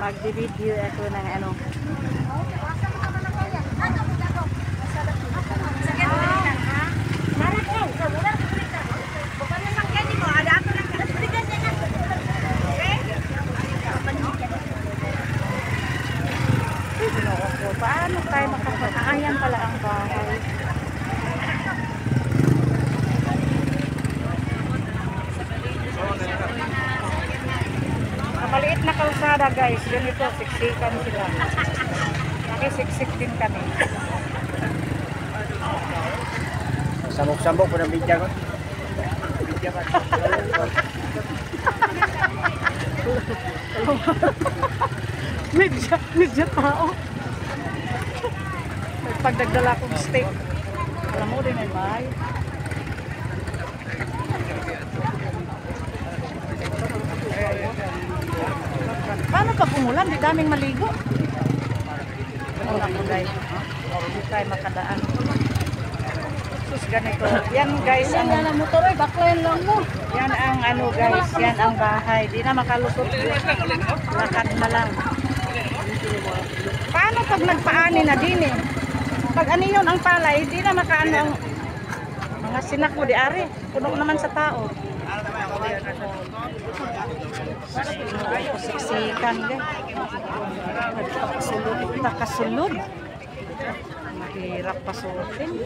Mag-video ako ng ano. Paano tayo makapag-ayan pala ang bahay? Maliit na kalsada guys, ganito, siksikan sila. Nakisiksik din kami. Sambok-sambok po ng bidya ko. Bidya ba? Medya tao. Pagdagdala kong steak. Alam mo din ay bahay. Paano pag umulan? Di daming maligo. Wala ko guys. Hindi tayo makadaan. Sus, ganito. Yan guys. Ang motor ay baklayan lang mo. Yan ang ano guys. Yan ang bahay. Di na makalusot. Lakad na lang. Paano pag nagpaani na din eh? Pag ano yun ang palay, di na makaano ang mga sinak mo di ari. Puno naman sa tao. Siksikan guys. Nakasulod. Mahirap pasukin.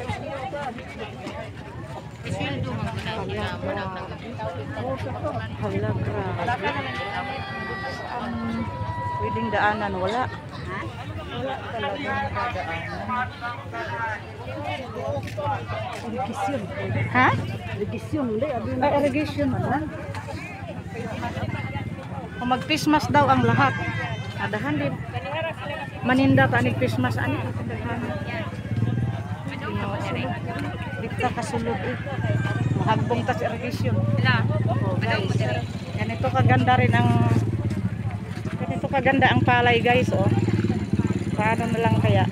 Hala, grabe. Pwedeng daanan, wala. Wala talagang daanan. Irrigation. Ha? Irrigation, hindi. Irrigation man. Kung mag-Christmas daw ang lahat. Adahan din. Maninda ta ni Christmas ani. Dito kasulod eh. Mahagbong ta sa irrigation. Oh, guys. Ganito kaganda rin ang ganito kaganda ang palay guys oh. Paano na lang kaya?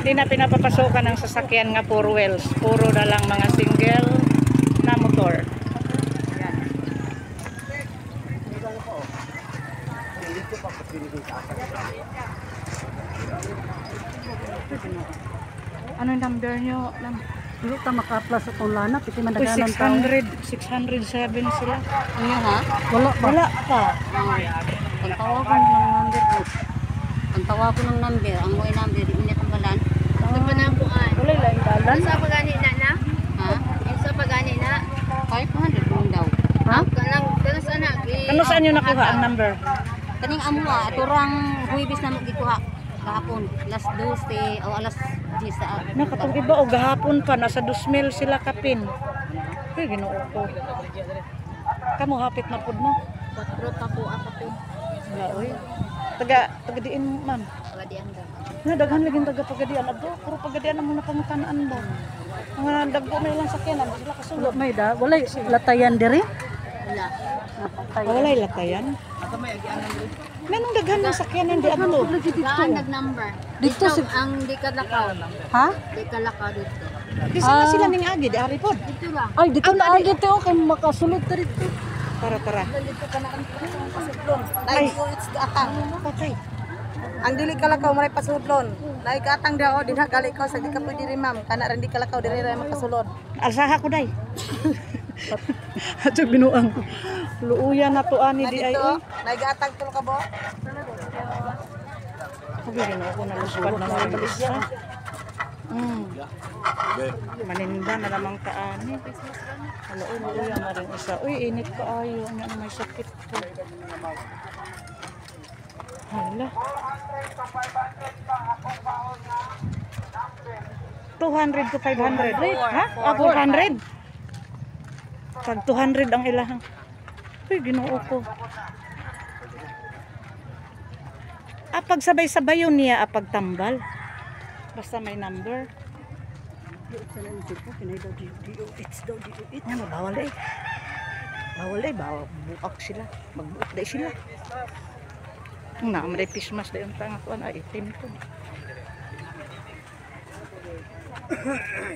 Hindi na pinapapasokan ng sasakyan nga four wheels. Puro na lang mga single na motor. Yan. Ano yung number nyo? Hindi ka maka-plus sa tulana. Piti mandaganan tao. 607 sila. Ano ha? Wala pa. Ang tawa ko ng number ko. Ang tawa ko ng number. Ang way number. Hindi itong balan. Ito pa na po ay. Wala lang dalan. Sa pagani na na? Ha? Sa pagani na? 500 mo daw. Ha? Kanang sana. Ano saan nyo nakuha ang number? Kaning amua. Aturang huwibis na magikuha. Kahapon. Alas 12 o alas 10 sa Nakatong iba o gahapon pa. Nasa 2,000 sila kapin. Ay, ginoo ko. Kamu hapit na pud mo. Patro pa po ako po. Wala, oy. Taga diin man. Pagadian daw. Na daghan lagi taga pagadian ado. Puro pagadian ang mga pangutanaan ba. Mga dagko na ilang sakyanan sila kasulod. May da, wala latayan diri. Wala. Wala latayan. Menong daghan ng sakyanan di adto. Saan nag-number? Dito Dito ang di kalakaw. Ha? Di kalakaw dito. Di sana sila ning agi di ari pod. Dito lang. Ay dito na agi to kay makasulod dito. Tara. Dito ka na ang pasudlon. Ay. It's atang. Patay. Ang dili kalakaw maray pasudlon. Nay katang dao dinha gali ko sa di ka pwede rimam. Kana rin di kalakaw diri ra makasulod. Alsaha ko day. Atog binuang. Luuyan na to ani di ay. Dito, nag-atang tulo ka bo. Sabi rin ako na luspad na mga balisa. Maninda na lamang kaani. Luuyan na rin isa. Uy, init ka ayo. Ano may sakit ko. Hala. 200 to 500. Ha? 400? Tag 200 ang ilahang. Uy, ginoo ko. Pag sabay-sabay yun niya, pag tambal. Basta may number. Ano, bawal eh. Bawal buak sila. Magbuak dahil sila. May Christmas dahil ang tangakuan. Itim ko.